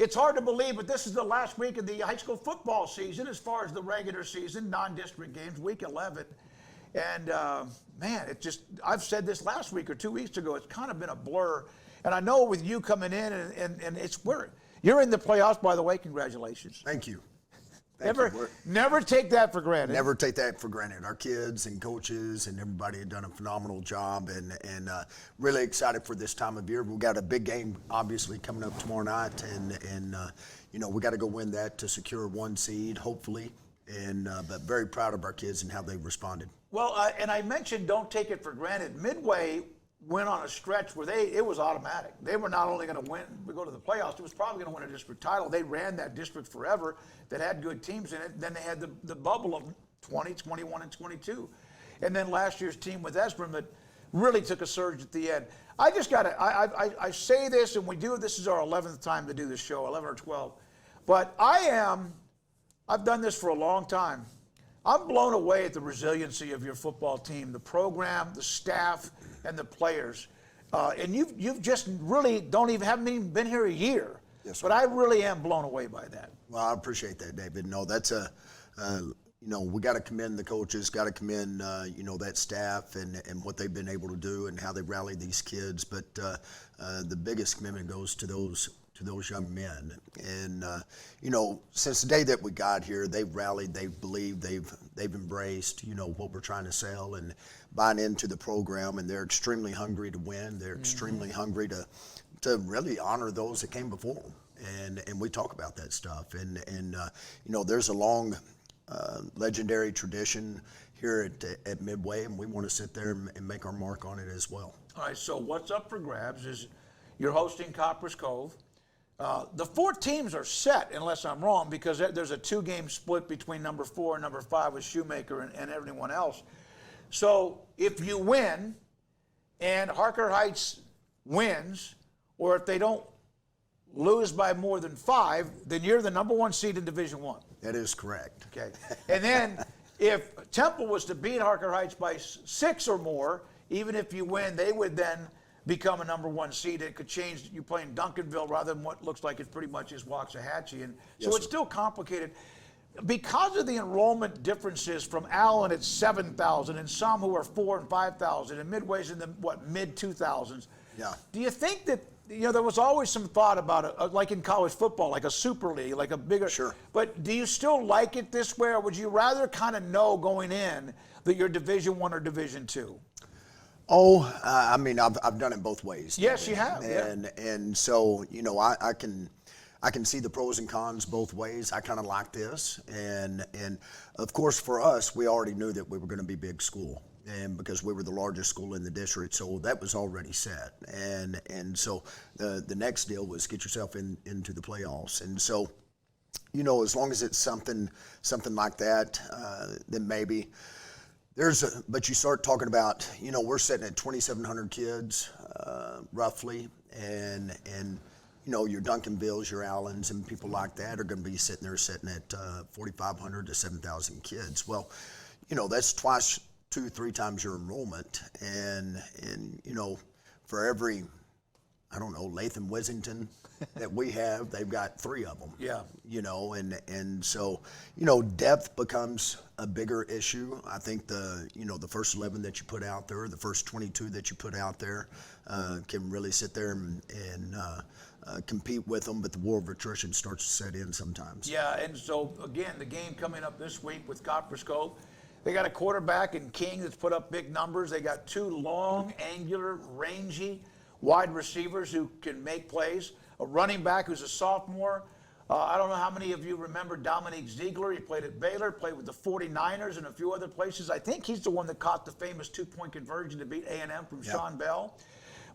it's hard to believe, but this is the last week of the high school football season as far as the regular season, non-district games, week 11. And, man, it just, I've said this last week or 2 weeks ago, it's kind of been a blur. And I know with you coming in, and it's where you're in the playoffs, by the way, congratulations. Thank you. Never take that for granted. Never take that for granted. Our kids and coaches and everybody have done a phenomenal job, and really excited for this time of year. We've got a big game, obviously, coming up tomorrow night, and we got to go win that to secure 1 seed, hopefully. But very proud of our kids and how they've responded. Well, and I mentioned don't take it for granted. Midway went on a stretch where it was automatic. They were not only going to go to the playoffs, it was probably going to win a district title. They ran that district forever that had good teams in it. Then they had the bubble of 20, 21, and 22. And then last year's team with Esbern that really took a surge at the end. I just got to, I say this, and this is our 11th time to do this show, 11 or 12. But I've done this for a long time. I'm blown away at the resiliency of your football team, the program, the staff, and the players. And you've just really haven't even been here a year. Yes, but I really am blown away by that. Well, I appreciate that, David. No, that's we got to commend the coaches, got to commend, that staff and what they've been able to do and how they rallied these kids. But the biggest commitment goes to those young men. And, since the day that we got here, they've rallied, they've believed, they've embraced, what we're trying to sell and buying into the program. And they're extremely hungry to win. They're extremely hungry to really honor those that came before them. And we talk about that stuff. And there's a long legendary tradition here at Midway, and we want to sit there and make our mark on it as well. All right, so what's up for grabs is you're hosting Copperas Cove. The 4 teams are set, unless I'm wrong, because there's a 2-game split between number 4 and number 5 with Shoemaker and everyone else. So if you win and Harker Heights wins, or if they don't lose by more than 5, then you're the number 1 seed in Division I. That is correct. Okay. And then if Temple was to beat Harker Heights by 6 or more, even if you win, they would then become a number 1 seed. It could change. You play in Duncanville rather than what looks like it's pretty much is Waxahachie. And so it's still complicated. Because of the enrollment differences from Allen at 7,000 and some who are 4,000 and 5,000 and Midway's in the mid-2000s. Yeah. Do you think that there was always some thought about it, like in college football, like a super league, like a bigger. Sure. But do you still like it this way, or would you rather kind of know going in that you're Division I or Division II? Oh, I've done it both ways. Yes, you have. And so I can see the pros and cons both ways. I kind of like this, and of course for us, we already knew that we were going to be big school, and because we were the largest school in the district, so that was already set. And so the next deal was get yourself into the playoffs, and so as long as it's something like that, then maybe. But you start talking about, we're sitting at 2,700 kids, roughly, and your Duncanvilles, your Allens, and people like that are going to be sitting at 4,500 to 7,000 kids. Well, that's 2-3 times your enrollment, and for every, Latham Wissington that we have, they've got 3 of them. Yeah. And so, depth becomes a bigger issue. I think the first 11 that you put out there, the first 22 that you put out there, can really sit there and compete with them, but the war of attrition starts to set in sometimes. Yeah, and so, again, the game coming up this week with Copperas Cove, they got a quarterback in King that's put up big numbers. They got 2 long, angular, rangy wide receivers who can make plays. A running back who's a sophomore. I don't know how many of you remember Dominique Ziegler. He played at Baylor, played with the 49ers and a few other places. I think he's the one that caught the famous 2-point conversion to beat A&M from Sean Bell.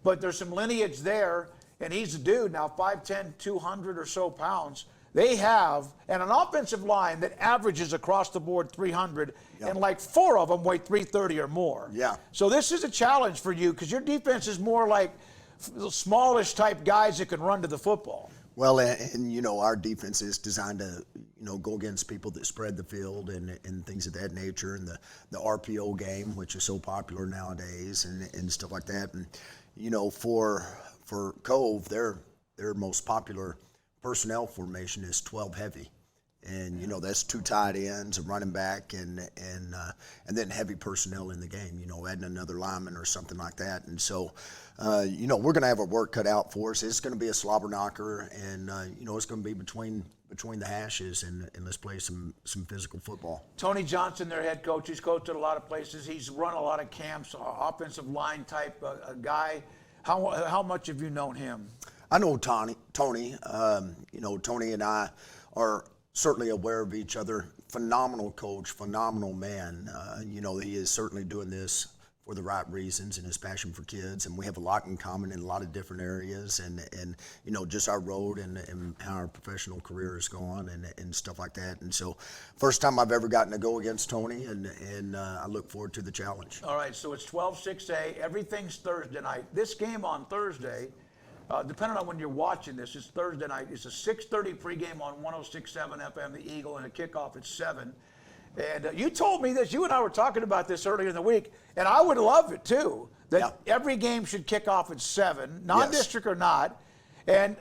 But there's some lineage there, and he's a dude now, 5'10", 200 or so pounds. They have an offensive line that averages across the board 300, and like 4 of them weigh 330 or more. Yeah. So this is a challenge for you because your defense is more like smallish type guys that can run to the football. Well, and our defense is designed to, go against people that spread the field and things of that nature, and the RPO game, which is so popular nowadays, and stuff like that. And for Cove, their most popular personnel formation is 12 heavy. And, you know, that's 2 tight ends, a running back, and then heavy personnel in the game, you know, adding another lineman or something like that. And so, you know, we're going to have our work cut out for us. It's going to be a slobber knocker, and, you know, it's going to be between the hashes, and let's play some physical football. Tony Johnson, their head coach, he's coached at a lot of places. He's run a lot of camps, offensive line type guy. How much have you known him? I know Tony. You know, Tony and I are certainly aware of each other. Phenomenal coach, phenomenal man. You know, he is certainly doing this for the right reasons and his passion for kids. And we have a lot in common in a lot of different areas, and you know, just our road and how our professional career has gone and stuff like that. And so, first time I've ever gotten to go against Tony, and I look forward to the challenge. All right, so it's 12-6A. Everything's Thursday night. This game on Thursday, depending on when you're watching this, it's Thursday night. It's a 6:30 pregame on 106.7 FM, The Eagle, and a kickoff at 7. And you told me this. You and I were talking about this earlier in the week, and I would love it too, that every game should kick off at 7, non-district or not. And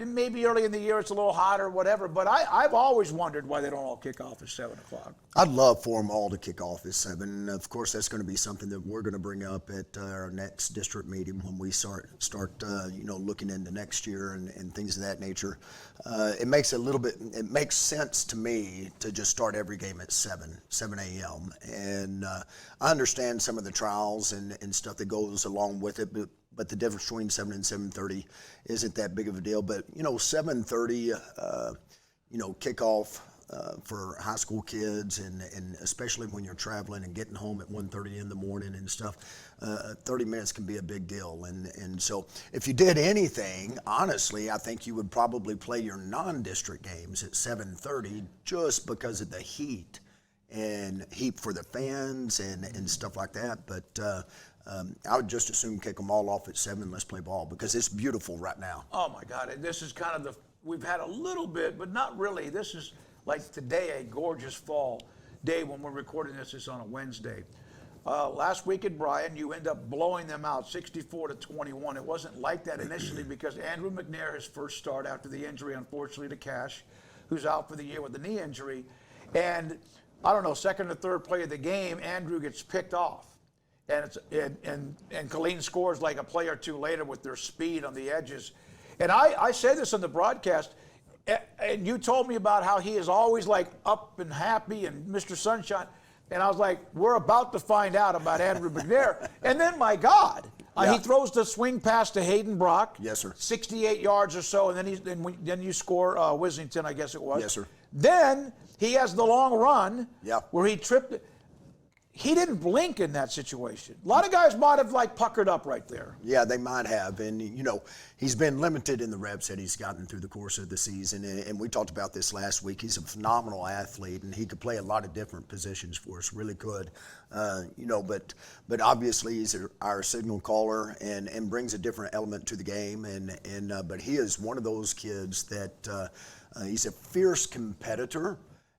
maybe early in the year it's a little hot or whatever, but I've always wondered why they don't all kick off at 7 o'clock. I'd love for them all to kick off at 7. Of course, that's going to be something that we're going to bring up at our next district meeting when we start you know, looking into next year and things of that nature. It makes sense to me to just start every game at 7 a.m. And I understand some of the trials and stuff that goes along with it, but the difference between 7 and 7:30 isn't that big of a deal. But, you know, 7:30, you know, kickoff for high school kids, and especially when you're traveling and getting home at 1:30 in the morning and stuff, 30 minutes can be a big deal. And so if you did anything, honestly, I think you would probably play your non-district games at 7:30 just because of the heat for the fans and stuff like that. But I would just as soon kick them all off at 7 and let's play ball, because it's beautiful right now. Oh my God, this is kind of we've had a little bit, but not really. This is like today, a gorgeous fall day when we're recording this. It's on a Wednesday. Last week at Bryan, you end up blowing them out 64-21. It wasn't like that initially because Andrew McNair, his first start after the injury, unfortunately, to Cash, who's out for the year with a knee injury. And I don't know, second or third play of the game, Andrew gets picked off. And Colleen scores like a play or two later with their speed on the edges. And I said this on the broadcast, and you told me about how he is always like up and happy and Mr. Sunshine. And I was like, we're about to find out about Andrew McNair. And then, my God, he throws the swing pass to Hayden Brock. Yes, sir. 68 yards or so, and then you score Wissington, I guess it was. Yes, sir. Then he has the long run where he tripped it. He didn't blink in that situation. A lot of guys might have like puckered up right there. Yeah, they might have. And, you know, he's been limited in the reps that he's gotten through the course of the season. And we talked about this last week. He's a phenomenal athlete, and he could play a lot of different positions for us, really could. You know, but obviously he's our signal caller and brings a different element to the game. But he is one of those kids that he's a fierce competitor.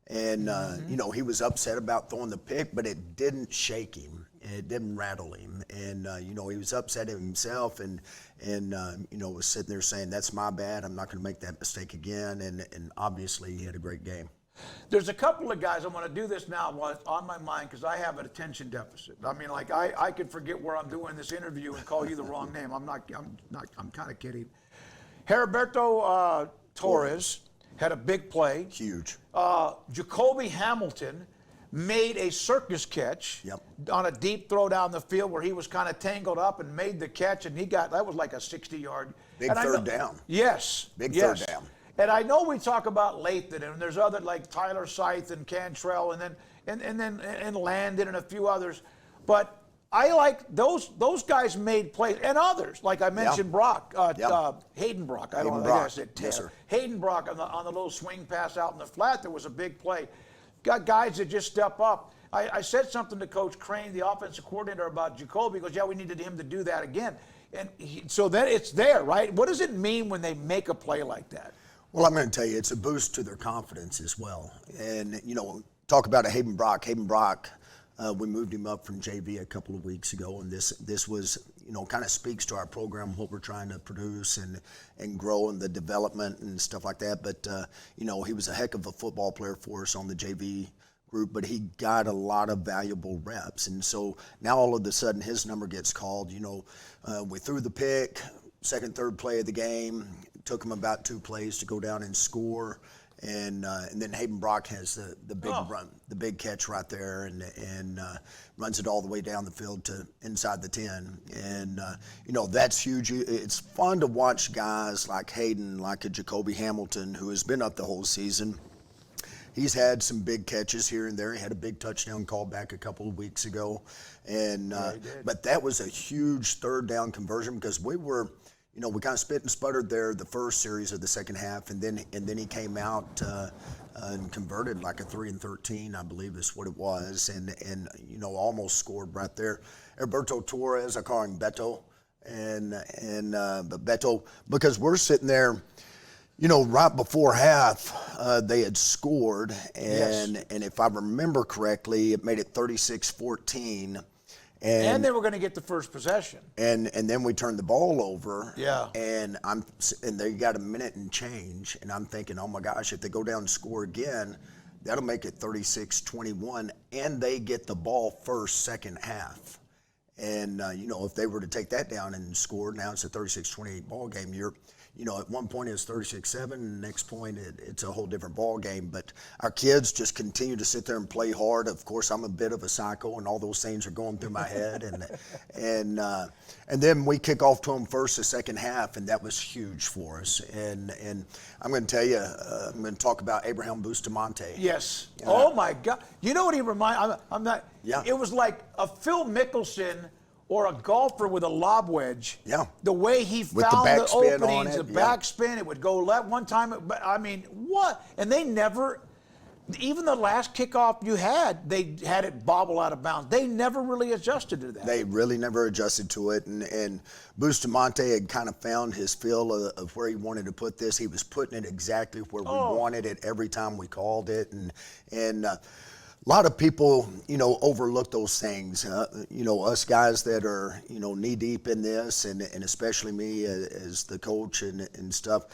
And, you know, he was upset about throwing the pick, but it didn't shake him. It didn't rattle him. And, you know, he was upset at himself and you know, was sitting there saying, that's my bad. I'm not going to make that mistake again. And obviously he had a great game. There's a couple of guys, I'm going to do this now while it's on my mind because I have an attention deficit. I mean, like I could forget where I'm doing this interview and call you the wrong name. I'm kind of kidding. Heriberto Torres had a big play. Huge. Jacoby Hamilton made a circus catch on a deep throw down the field where he was kind of tangled up and made the catch, and that was like a 60-yard. Big third down. Yes. Big third down. And I know we talk about Lathan, and there's other like Tyler Scythe and Cantrell, and Landon and a few others, but I like those guys made plays, and others like I mentioned Brock, Hayden Brock. I think I said Ted. Yes, sir. Hayden Brock on the little swing pass out in the flat. There was a big play. Got guys that just step up. I said something to Coach Crane, the offensive coordinator, about Jacoby. He goes, yeah, we needed him to do that again. And so then it's there, right? What does it mean when they make a play like that? Well, I'm going to tell you, it's a boost to their confidence as well. And, you know, talk about a Hayden Brock. We moved him up from JV a couple of weeks ago, and this was, kind of speaks to our program, what we're trying to produce and grow and the development and stuff like that. But, he was a heck of a football player for us on the JV group, but he got a lot of valuable reps. And so now all of a sudden his number gets called. We threw the pick, second, third play of the game. It took him about 2 plays to go down and score. And then Hayden Brock has the big run, the big catch right there, and runs it all the way down the field to inside the 10. And that's huge. It's fun to watch guys like Hayden, like a Jacoby Hamilton, who has been up the whole season. He's had some big catches here and there. He had a big touchdown call back a couple of weeks ago, and but that was a huge third down conversion because we were. We kind of spit and sputtered there the first series of the second half, and then he came out and converted like a 3-and-13, I believe is what it was, and almost scored right there. Alberto Torres, I call him Beto, but Beto, because we're sitting there, right before half, they had scored, and if I remember correctly, it made it 36-14. And they were going to get the first possession. And then we turned the ball over. Yeah. And they got a minute and change. And I'm thinking, oh my gosh, if they go down and score again, that'll make it 36-21. And they get the ball first, second half. And, if they were to take that down and score, now it's a 36-28 ball game. At one point it's 36-7, and the next point it's a whole different ball game. But our kids just continue to sit there and play hard. Of course, I'm a bit of a psycho, and all those things are going through my head. And then we kick off to them first the second half, and that was huge for us. And I'm going to tell you, I'm going to talk about Abraham Bustamante. Yes. Oh my God. You know what he reminds? I'm not. Yeah. It was like a Phil Mickelson or a golfer with a lob wedge. Yeah. The way he With found the backspin on openings, it, the yeah. backspin, it would go left one time. I mean, what? And they never, even the last kickoff you had, they had it bobble out of bounds. They never really adjusted to that. They really never adjusted to it. And Bustamante had kind of found his feel of where he wanted to put this. He was putting it exactly where we wanted it every time we called it. And a lot of people, overlook those things. Us guys that are, knee deep in this, and especially me as the coach and stuff,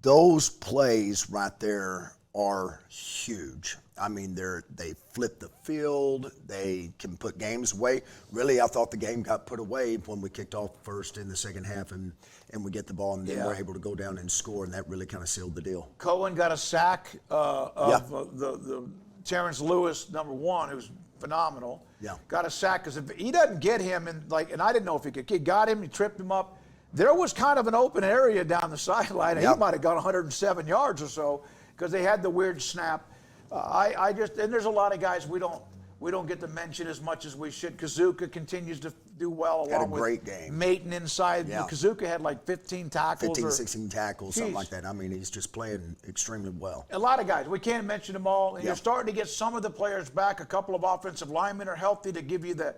those plays right there are huge. I mean, they flip the field. They can put games away. Really, I thought the game got put away when we kicked off first in the second half, and we get the ball, and then we're able to go down and score, and that really kind of sealed the deal. Cohen got a sack of the Terrence Lewis, number 1, who's phenomenal. Yeah. Got a sack because if he doesn't get him, and I didn't know if he could. He got him, he tripped him up. There was kind of an open area down the sideline, and he might have gone 107 yards or so because they had the weird snap. And there's a lot of guys we don't get to mention as much as we should. Kazuka continues to do well Had along a great with game. Maton inside. Yeah. Kazuka had like 15 tackles. 15, 16 tackles, something like that. I mean, he's just playing extremely well. A lot of guys. We can't mention them all. And Yeah. you're starting to get some of the players back. A couple of offensive linemen are healthy to give you the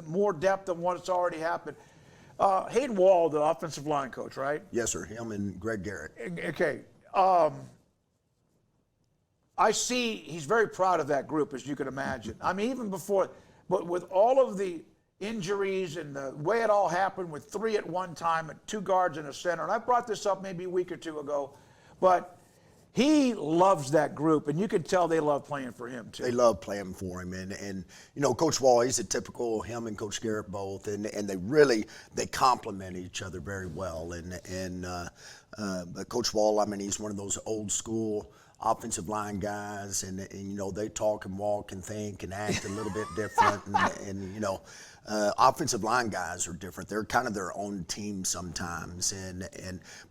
more depth than what's already happened. Hayden Wall, the offensive line coach, right? Yes, sir. Him and Greg Garrett. Okay. I see he's very proud of that group, as you can imagine. I mean, even before, but with all of the injuries and the way it all happened with 3 at one time, and 2 guards and a center, and I brought this up maybe a week or 2 ago, but he loves that group, and you can tell they love playing for him too. They love playing for him, and Coach Wall, he's a typical him and Coach Garrett both, and they complement each other very well, but Coach Wall, I mean, he's one of those old school offensive line guys, and they talk and walk and think and act a little bit different, and offensive line guys are different. They're kind of their own team sometimes,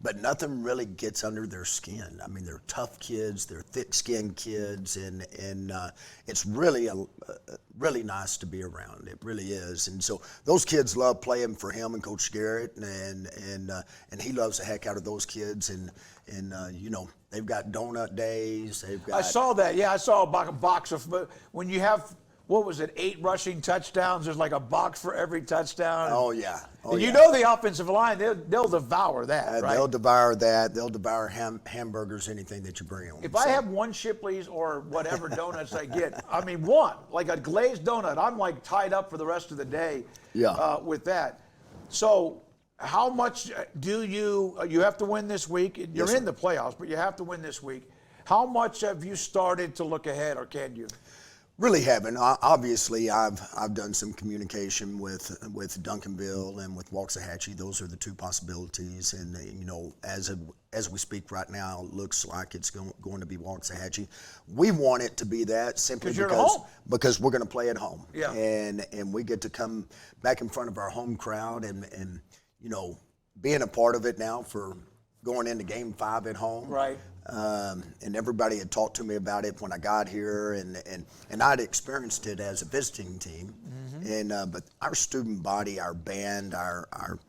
but nothing really gets under their skin. I mean, they're tough kids, they're thick-skinned kids, and it's really really nice to be around. It really is, and so those kids love playing for him and Coach Garrett, and he loves the heck out of those kids, and they've got donut days. I saw that. Yeah, I saw a box of when you have. What was it, 8 rushing touchdowns? There's like a box for every touchdown. Oh, yeah. And you know the offensive line, they'll devour that, right? They'll devour that. They'll devour hamburgers, anything that you bring them. If I have 1 Shipley's or whatever donuts I get, I mean, 1, like a glazed donut, I'm like tied up for the rest of the day with that. So how much do you have to win this week? You're Yes, in the playoffs, but you have to win this week. How much have you started to look ahead, or can you? Really haven't. Obviously, I've done some communication with Duncanville and with Waxahachie. Those are the two possibilities. And as we speak right now, it looks like it's going to be Waxahachie. We want it to be that simply because we're going to play at home. Yeah. And we get to come back in front of our home crowd and being a part of it now for going into Game 5 at home. Right. And everybody had talked to me about it when I got here, and I'd experienced it as a visiting team. Mm-hmm. But our student body, our band, our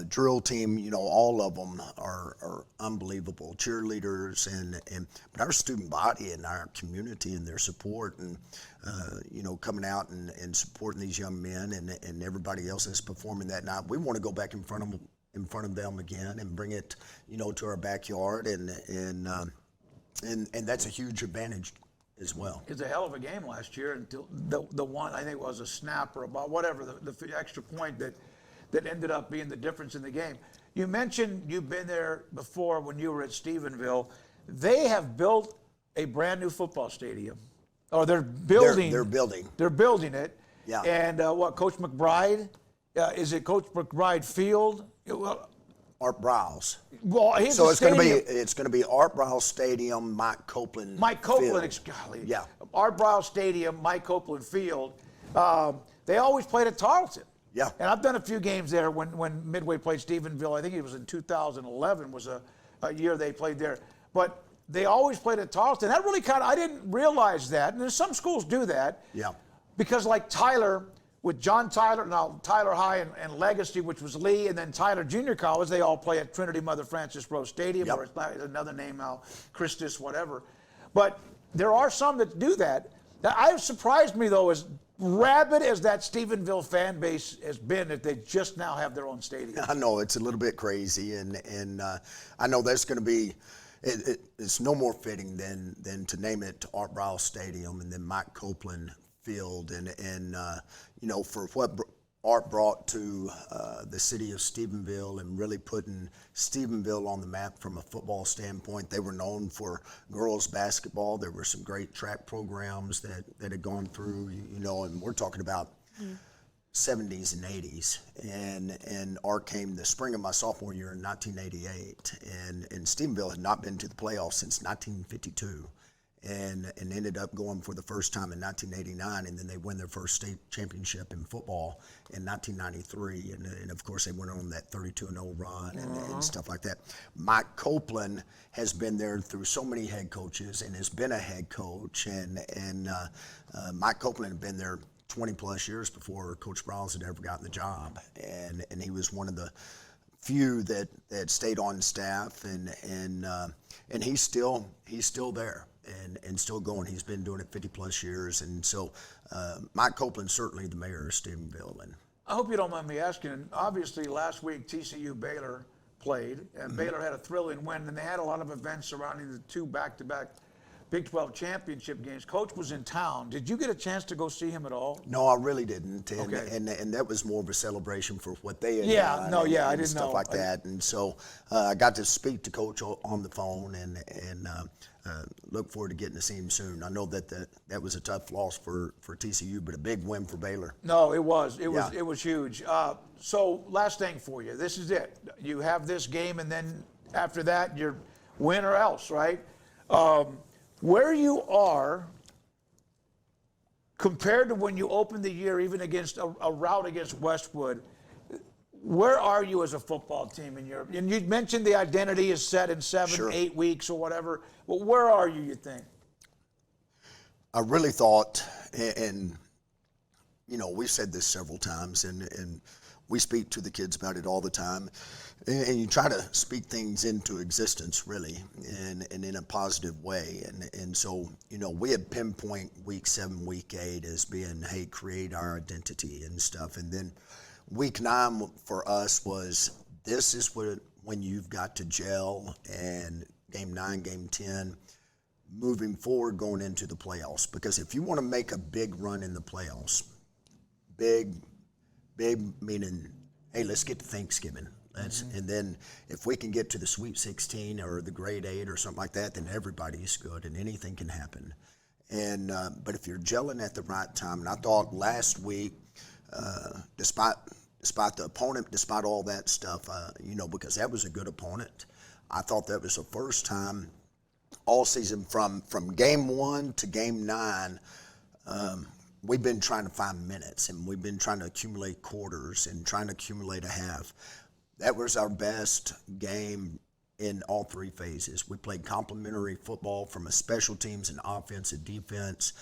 drill team, all of them are unbelievable cheerleaders, but our student body and our community and their support and coming out and supporting these young men and everybody else that's performing that night. We want to go back in front of them again and bring it, to our backyard, and that's a huge advantage as well. It's a hell of a game last year until the one, I think it was a snap or about whatever, the extra point that ended up being the difference in the game. You mentioned you've been there before when you were at Stephenville. They have built a brand new football stadium. Or they're building. They're building. They're building it. Yeah. And Coach McBride? Is it Coach McBride Field? Well, Art Browse. Well, so it's going to be Art Browse Stadium, Mike Copeland. Golly. Yeah. Art Browse Stadium, Mike Copeland Field. They always played at Tarleton. Yeah. And I've done a few games there when Midway played Stephenville. I think it was in 2011 was a year they played there. But they always played at Tarleton. That really I didn't realize that. And some schools do that. Yeah. Because like Tyler, with John Tyler, now Tyler High and Legacy, which was Lee, and then Tyler Junior College, they all play at Trinity Mother Frances Rose Stadium, yep. or it's another name now, Christus, whatever. But there are some that do that. That I've surprised me, though, as rabid as that Stephenville fan base has been, that they just now have their own stadium. I know, it's a little bit crazy, and I know that's going to be, it's no more fitting than to name it Art Browse Stadium and then Mike Copeland Field, and for what Art brought to the city of Stephenville and really putting Stephenville on the map from a football standpoint. They were known for girls basketball. There were some great track programs that had gone through, and we're talking about 70s and 80s. And Art came the spring of my sophomore year in 1988, and Stephenville had not been to the playoffs since 1952. And ended up going for the first time in 1989, and then they won their first state championship in football in 1993, and of course they went on that 32-0 run and stuff like that. Mike Copeland has been there through so many head coaches and has been a head coach, and Mike Copeland had been there 20 plus years before Coach Browse had ever gotten the job, and he was one of the few that stayed on staff, and he's still there. And still going. He's been doing it 50 plus years, and so Mike Copeland's certainly the mayor of Stephenville. And I hope you don't mind me asking. Obviously, last week TCU Baylor played, and Baylor had a thrilling win, and they had a lot of events surrounding the two back-to-back Big 12 championship games. Coach was in town. Did you get a chance to go see him at all? No, I really didn't, Okay. and that was more of a celebration for what they had done. I didn't know. Stuff like that, and so I got to speak to Coach on the phone, and look forward to getting to see him soon. I know that was a tough loss for TCU, but a big win for Baylor. No, it was. It was huge. So last thing for you. This is it. You have this game, and then after that, you're win or else, right? Where you are compared to when you opened the year, even against a rout against Westwood, where are you as a football team in Europe? And you mentioned the identity is set in 7-8 weeks or whatever. Well, where are you, you think? I really thought, and we've said this several times, and we speak to the kids about it all the time, and you try to speak things into existence, really, and in a positive way. And so, we had pinpoint week 7, week 8 as being, hey, create our identity and stuff. And then week 9 for us was, this is when you've got to gel, and game 9, game 10, moving forward going into the playoffs. Because if you want to make a big run in the playoffs, big meaning hey, let's get to Thanksgiving. And then if we can get to the Sweet 16 or the Grade 8 or something like that, then everybody's good and anything can happen. And but if you're gelling at the right time, and I thought last week, despite the opponent, despite all that stuff, because that was a good opponent, I thought that was the first time all season from game 1 to game 9, we've been trying to find minutes and we've been trying to accumulate quarters and trying to accumulate a half. That was our best game in all 3 phases. We played complementary football from a special teams and offense and defense.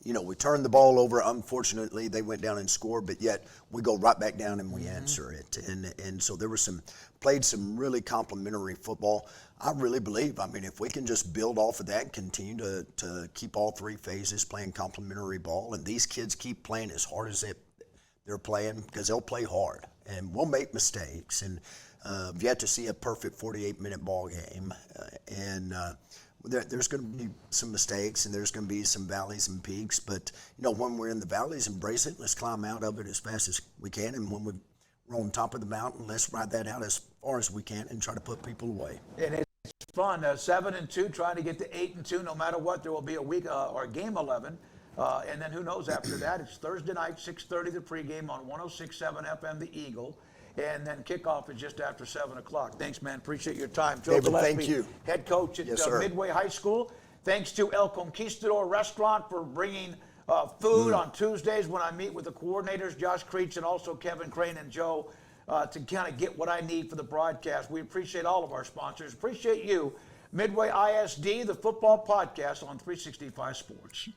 We turned the ball over. Unfortunately, they went down and scored, but yet we go right back down and we answer it. And so there was played some really complementary football. I really believe, if we can just build off of that and continue to keep all 3 phases playing complementary ball, and these kids keep playing as hard as they're playing, because they'll play hard and we'll make mistakes. And I've yet to see a perfect 48-minute ball game. There's going to be some mistakes and there's going to be some valleys and peaks. But, when we're in the valleys, embrace it. Let's climb out of it as fast as we can. And when we're on top of the mountain, let's ride that out as far as we can and try to put people away. And it's fun. 7-2, trying to get to 8-2. No matter what, there will be a week or game 11. And then who knows after that? It's Thursday night, 6:30, the pregame on 106.7 FM, The Eagle. And then kickoff is just after 7 o'clock. Thanks, man. Appreciate your time. Joe David, Gillespie, thank you. head coach at Midway High School. Thanks to El Conquistador Restaurant for bringing food on Tuesdays when I meet with the coordinators, Josh Creech and also Kevin Crane and Joe, to kind of get what I need for the broadcast. We appreciate all of our sponsors. Appreciate you. Midway ISD, the football podcast on 365 Sports.